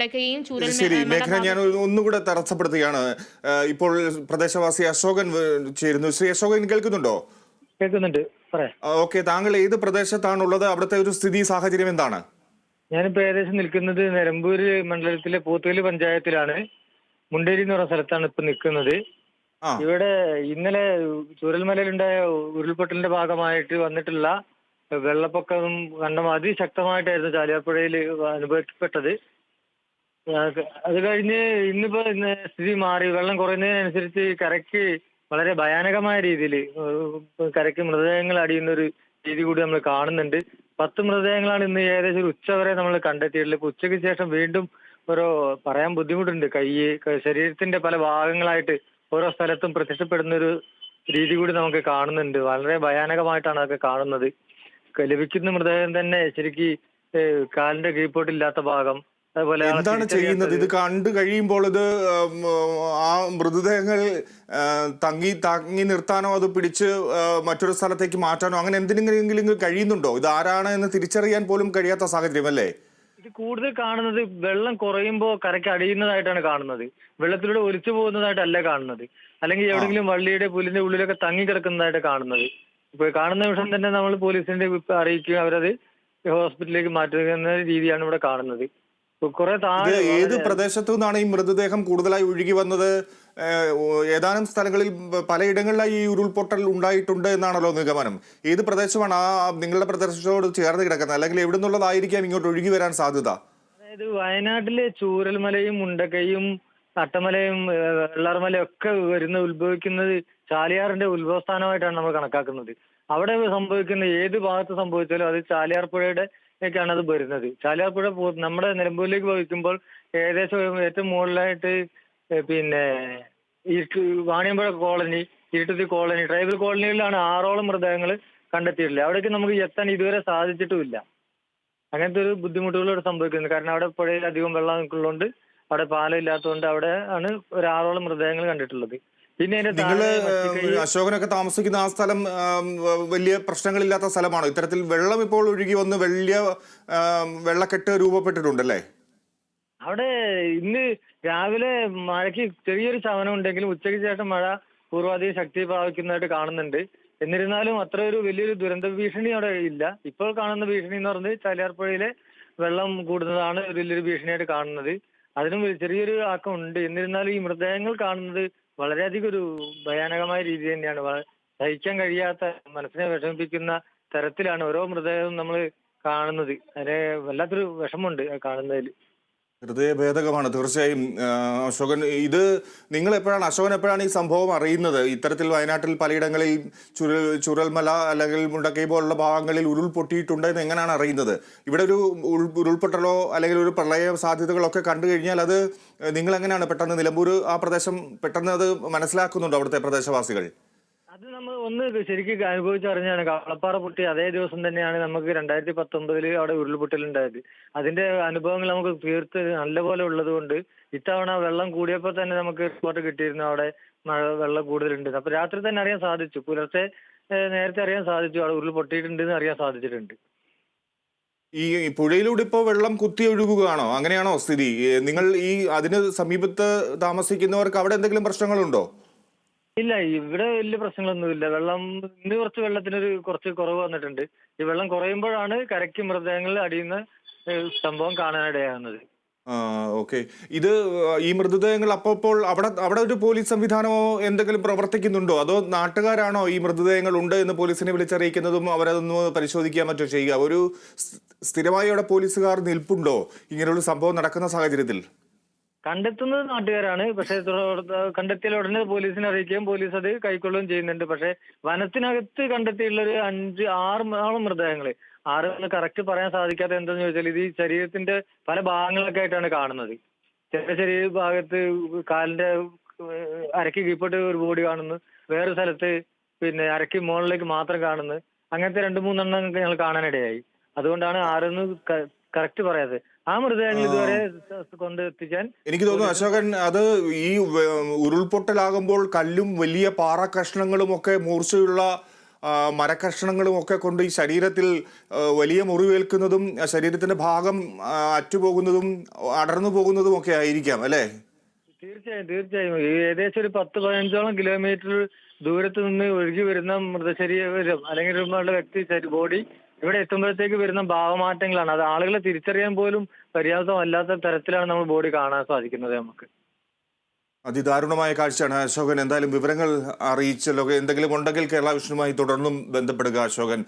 മുണ്ടക്കയും ശരി ചൂരൽമല മേഘന, ഞാൻ ഒന്നുകൂടെ തടസ്സപ്പെടുത്തുകയാണ്. ഇപ്പോൾ പ്രദേശവാസി അശോകൻ ചേരുന്നു. ശ്രീ അശോകൻ, കേൾക്കുന്നുണ്ടോ? കേൾക്കുന്നുണ്ട്, പറയാം. ഓക്കെ, താങ്കൾ ഏത് പ്രദേശത്താണുള്ളത്? അവിടുത്തെ ഒരു സ്ഥിതി സാഹചര്യം എന്താണ്? ഞാനിപ്പോ ഏകദേശം നിൽക്കുന്നത് നിലമ്പൂര് മണ്ഡലത്തിലെ പോത്തുകല്ല് പഞ്ചായത്തിലാണ്. മുണ്ടേരി എന്ന് പറഞ്ഞ സ്ഥലത്താണ് ഇപ്പൊ നിൽക്കുന്നത്. ആ ഇവിടെ ഇന്നലെ ചൂരൽമലയിലുണ്ടായ ഉരുൾപൊട്ടലിന്റെ ഭാഗമായിട്ട് വന്നിട്ടുള്ള വെള്ളപ്പൊക്കം കണ്ടം അതിശക്തമായിട്ടായിരുന്നു ചാലിയാർപ്പുഴയിൽ അനുഭവപ്പെട്ടത്. അത് കഴിഞ്ഞ് ഇന്ന് സ്ഥിതി മാറി. വെള്ളം കുറയുന്നതിനനുസരിച്ച് കരയ്ക്ക് വളരെ ഭയാനകമായ രീതിയിൽ കരയ്ക്ക് മൃതദേഹങ്ങൾ അടിയുന്ന ഒരു രീതി കൂടി നമ്മൾ കാണുന്നുണ്ട്. 10 മൃതദേഹങ്ങളാണ് ഇന്ന് ഏകദേശം ഒരു ഉച്ച വരെ നമ്മൾ കണ്ടെത്തിയിട്ടുള്ളത്. ഇപ്പൊ ഉച്ചയ്ക്ക് ശേഷം വീണ്ടും ഓരോ പറയാൻ ബുദ്ധിമുട്ടുണ്ട്. ശരീരത്തിന്റെ പല ഭാഗങ്ങളായിട്ട് ഓരോ സ്ഥലത്തും പ്രത്യക്ഷപ്പെടുന്ന ഒരു രീതി കൂടി നമുക്ക് കാണുന്നുണ്ട്. വളരെ ഭയാനകമായിട്ടാണ് അതൊക്കെ കാണുന്നത്. ലഭിക്കുന്ന മൃതദേഹം തന്നെ ശരിക്ക് കാലിന്റെ കീഴ്പോട്ടില്ലാത്ത ഭാഗം, അതുപോലെ എന്താണ് ചെയ്യുന്നത്? ഇത് കണ്ടു കഴിയുമ്പോൾ ഇത് ആ മൃതദേഹങ്ങൾ തങ്ങി നിർത്താനോ അത് പിടിച്ച് മറ്റൊരു സ്ഥലത്തേക്ക് മാറ്റാനോ അങ്ങനെ എന്തിനെങ്കിലും കഴിയുന്നുണ്ടോ? ഇത് ആരാണ് എന്ന് തിരിച്ചറിയാൻ പോലും കഴിയാത്ത സാഹചര്യം അല്ലേ? ഇത് കൂടുതൽ കാണുന്നത് വെള്ളം കുറയുമ്പോൾ കരയ്ക്ക് അടിയുന്നതായിട്ടാണ് കാണുന്നത്. വെള്ളത്തിലൂടെ ഒലിച്ചു പോകുന്നതായിട്ടല്ല കാണുന്നത്. അല്ലെങ്കിൽ എവിടെയെങ്കിലും വള്ളിയുടെ പുല്ലിന്റെ ഉള്ളിലൊക്കെ തങ്ങി കിടക്കുന്നതായിട്ട് കാണുന്നത്. ഇപ്പൊ കാണുന്ന നിമിഷം തന്നെ നമ്മൾ പോലീസിന്റെ അറിയിക്കുക, അവരത് ഹോസ്പിറ്റലിലേക്ക് മാറ്റുക എന്ന രീതിയാണ് ഇവിടെ കാണുന്നത്. കുറെ ഇത് ഏത് പ്രദേശത്തു നിന്നാണ് ഈ മൃതദേഹം കൂടുതലായി ഒഴുകി വന്നത്? ഏതാനും സ്ഥലങ്ങളിൽ പലയിടങ്ങളിലായി ഈ ഉരുൾപൊട്ടൽ ഉണ്ടായിട്ടുണ്ട് എന്നാണല്ലോ നിഗമനം. ഏത് പ്രദേശമാണ് നിങ്ങളുടെ പ്രദേശത്തോട് ചേർന്ന് കിടക്കുന്നത്, അല്ലെങ്കിൽ എവിടെ നിന്നുള്ളതായിരിക്കാം ഇങ്ങോട്ട് ഒഴുകി വരാൻ സാധ്യത? അതായത് വയനാട്ടിലെ ചൂരൽമലയും മുണ്ടക്കയും അട്ടമലയും വെള്ളാർമലയും ഒക്കെ ഉത്ഭവിക്കുന്നത് ചാലിയാറിന്റെ ഉത്ഭവസ്ഥാനമായിട്ടാണ് നമ്മൾ കണക്കാക്കുന്നത്. അവിടെ സംഭവിക്കുന്ന ഏത് ഭാഗത്ത് സംഭവിച്ചാലും അത് ചാലിയാർപ്പുഴയുടെ ാണ് അത് വരുന്നത്. ചാലിയാർപ്പുഴ നമ്മുടെ നിലമ്പൂരിലേക്ക് വഹിക്കുമ്പോൾ ഏകദേശം ഏറ്റവും മുകളിലായിട്ട് പിന്നെ വാണിയമ്പുഴ കോളനി, ഇരുട്ടുത്തി കോളനി, ട്രൈബൽ കോളനികളിലാണ് 6ഓളം മൃതദേഹങ്ങൾ കണ്ടെത്തിയിട്ടില്ല. അവിടേക്ക് നമുക്ക് എത്താൻ ഇതുവരെ സാധിച്ചിട്ടുമില്ല. അങ്ങനത്തെ ഒരു ബുദ്ധിമുട്ടുകളോട് സംഭവിക്കുന്നത്. കാരണം അവിടെ പുഴയിൽ അധികം വെള്ളം നിൽക്കുന്നതുകൊണ്ട്, അവിടെ പാലം ഇല്ലാത്തതുകൊണ്ട് അവിടെ ആണ് ഒരു 6ഓളം മൃതദേഹങ്ങൾ കണ്ടിട്ടുള്ളത്. പിന്നെ നിങ്ങള് അശോകനൊക്കെ താമസിക്കുന്ന ആ സ്ഥലം വലിയ പ്രശ്നങ്ങളില്ലാത്ത സ്ഥലമാണോ? ഇത്തരത്തിൽ വെള്ളം ഇപ്പോൾ ഒഴുകി വന്ന് വലിയ വെള്ളക്കെട്ട് രൂപപ്പെട്ടിട്ടുണ്ടല്ലേ? അവിടെ ഇന്ന് രാവിലെ മഴയ്ക്ക് ചെറിയൊരു ശമനം ഉണ്ടെങ്കിലും ഉച്ചയ്ക്ക് ശേഷം മഴ പൂർവാധികം ശക്തി പ്രാപിക്കുന്നതായിട്ട് കാണുന്നുണ്ട്. എന്നിരുന്നാലും അത്ര ഒരു വലിയൊരു ദുരന്ത ഭീഷണി അവിടെ ഇല്ല. ഇപ്പോൾ കാണുന്ന ഭീഷണി എന്ന് പറഞ്ഞത് ചാലിയാർപ്പുഴയിലെ വെള്ളം കൂടുന്നതാണ് വലിയൊരു ഭീഷണിയായിട്ട് കാണുന്നത്. അതിനും ചെറിയൊരു ആക്കം ഉണ്ട്. എന്നിരുന്നാലും ഈ മൃതദേഹങ്ങൾ കാണുന്നത് വളരെയധികം ഒരു ഭയാനകമായ രീതി തന്നെയാണ്. സഹിക്കാൻ കഴിയാത്ത, മനസ്സിനെ വിഷമിപ്പിക്കുന്ന തരത്തിലാണ് ഓരോ മൃതദേഹവും നമ്മൾ കാണുന്നത്. അതിന് വല്ലാത്തൊരു വിഷമമുണ്ട് കാണുന്നതിൽ. ഹൃദയഭേദകമാണ് തീർച്ചയായും. അശോകൻ, ഇത് അശോകൻ എപ്പോഴാണ് ഈ സംഭവം അറിയുന്നത്? ഇത്തരത്തിൽ വയനാട്ടിൽ പലയിടങ്ങളിൽ ചുരൽമല അല്ലെങ്കിൽ മുണ്ടക്കൈ പോലുള്ള ഭാഗങ്ങളിൽ ഉരുൾപൊട്ടിയിട്ടുണ്ട് എന്ന് എങ്ങനെയാണ് അറിയുന്നത്? ഇവിടെ ഒരു ഉരുൾപൊട്ടലോ അല്ലെങ്കിൽ ഒരു പ്രളയ സാധ്യതകളൊക്കെ കണ്ടു കഴിഞ്ഞാൽ അത് നിങ്ങൾ എങ്ങനെയാണ് പെട്ടെന്ന് നിലമ്പൂർ ആ പ്രദേശം പെട്ടെന്ന് അത് മനസ്സിലാക്കുന്നുണ്ടോ അവിടുത്തെ പ്രദേശവാസികൾ? അത് നമ്മൾ ഒന്ന് ശരിക്കും അനുഭവിച്ചറിഞ്ഞാണ്. കവളപ്പാറ പൊട്ടി അതേ ദിവസം തന്നെയാണ് നമുക്ക് 2019 അവിടെ ഉരുൾപൊട്ടലുണ്ടായത്. അതിന്റെ അനുഭവങ്ങൾ നമുക്ക് തീർത്ത് നല്ലപോലെ ഉള്ളത് കൊണ്ട് ഇത്തവണ വെള്ളം കൂടിയപ്പോൾ തന്നെ നമുക്ക് റിപ്പോർട്ട് കിട്ടിയിരുന്നു അവിടെ വെള്ളം കൂടുതലുണ്ട്. അപ്പൊ രാത്രി തന്നെ അറിയാൻ സാധിച്ചു. പുലർച്ചെ നേരത്തെ അറിയാൻ സാധിച്ചു അവിടെ ഉരുൾ പൊട്ടിയിട്ടുണ്ട് എന്ന് അറിയാൻ സാധിച്ചിട്ടുണ്ട്. ഈ പുഴയിലൂടെ ഇപ്പോൾ വെള്ളം കുത്തി ഒഴുകുകയാണോ? അങ്ങനെയാണോ സ്ഥിതി? നിങ്ങൾ അതിന് സമീപത്ത് താമസിക്കുന്നവർക്ക് അവിടെ എന്തെങ്കിലും പ്രശ്നങ്ങളുണ്ടോ? ഇല്ല, ഇവിടെ വലിയ പ്രശ്നങ്ങളൊന്നുമില്ല. ഇന്ന് കുറച്ച് കുറവ് വന്നിട്ടുണ്ട്. ഈ വെള്ളം കുറയുമ്പോഴാണ് കരയ്ക്ക് മൃതദേഹങ്ങൾ അടിയുന്ന സംഭവം കാണാനിടയാകുന്നത്. ഓക്കെ. ഈ മൃതദേഹങ്ങൾ അപ്പോൾ അവിടെ ഒരു പോലീസ് സംവിധാനമോ എന്തെങ്കിലും പ്രവർത്തിക്കുന്നുണ്ടോ? അതോ നാട്ടുകാരാണോ ഈ മൃതദേഹങ്ങൾ ഉണ്ട് എന്ന് പോലീസിനെ വിളിച്ചറിയിക്കുന്നതും അവരതൊന്ന് പരിശോധിക്കാൻ മറ്റോ ചെയ്യുക? ഒരു സ്ഥിരമായി അവിടെ പോലീസുകാർ നിൽപ്പുണ്ടോ ഇങ്ങനെയുള്ള സംഭവം നടക്കുന്ന സാഹചര്യത്തിൽ? കണ്ടെത്തുന്നത് നാട്ടുകാരാണ്. പക്ഷെ കണ്ടെത്തിയാൽ ഉടനെ പോലീസിനെ അറിയിക്കുകയും പോലീസ് അത് കൈക്കൊള്ളുകയും ചെയ്യുന്നുണ്ട്. പക്ഷെ വനത്തിനകത്ത് കണ്ടെത്തിയുള്ള ഒരു 5-6 മൃതദേഹങ്ങള്, 6 കറക്റ്റ് പറയാൻ സാധിക്കാത്ത എന്താന്ന് ചോദിച്ചാൽ ഇത് ഈ ശരീരത്തിന്റെ പല ഭാഗങ്ങളൊക്കെ ആയിട്ടാണ് കാണുന്നത്. ചില ശരീര ഭാഗത്ത് കാലിന്റെ അരക്ക് കീഴ്പോട്ട് ഒരു ബോഡി കാണുന്നു, വേറെ സ്ഥലത്ത് പിന്നെ അരക്ക് മുകളിലേക്ക് മാത്രം കാണുന്നു. അങ്ങനത്തെ 2-3 ഞങ്ങൾ കാണാനിടയായി. അതുകൊണ്ടാണ് 6 കറക്റ്റ് പറയാതെ. ആ മൃതദേഹങ്ങൾ ഇതുവരെ കൊണ്ടെത്തിക്കാൻ എനിക്ക് തോന്നുന്നു അശോകൻ, അത് ഈ ഉരുൾപൊട്ടലാകുമ്പോൾ കല്ലും വലിയ പാറ കഷ്ണങ്ങളും ഒക്കെ മൂർച്ചയുള്ള മരക്കഷ്ണങ്ങളും ഒക്കെ കൊണ്ട് ഈ ശരീരത്തിൽ വലിയ മുറിവേൽക്കുന്നതും ശരീരത്തിന്റെ ഭാഗം അറ്റുപോകുന്നതും അടർന്നു പോകുന്നതും ഒക്കെ ആയിരിക്കാം അല്ലേ? തീർച്ചയായും ഈ ഏകദേശം ഒരു 10-15 കിലോമീറ്റർ ദൂരത്ത് നിന്ന് ഒഴുകി വരുന്ന മൃതശരീരം അല്ലെങ്കിൽ ഒരു വ്യക്തി ബോഡി ഇവിടെ എത്തുമ്പോഴത്തേക്ക് വരുന്ന ഭാവമാറ്റങ്ങളാണ്. അത് ആളുകളെ തിരിച്ചറിയാൻ പോലും പര്യാപ്തമല്ലാത്ത തരത്തിലാണ് നമ്മൾ ബോഡി കാണാൻ സാധിക്കുന്നത് നമുക്ക്. അതിദാരുണമായ കാഴ്ചയാണ് അശോകൻ. എന്തായാലും വിവരങ്ങൾ അറിയിച്ചല്ലോ. എന്തെങ്കിലും ഉണ്ടെങ്കിൽ കേരള വിഷനുമായി തുടർന്നും ബന്ധപ്പെടുക അശോകൻ.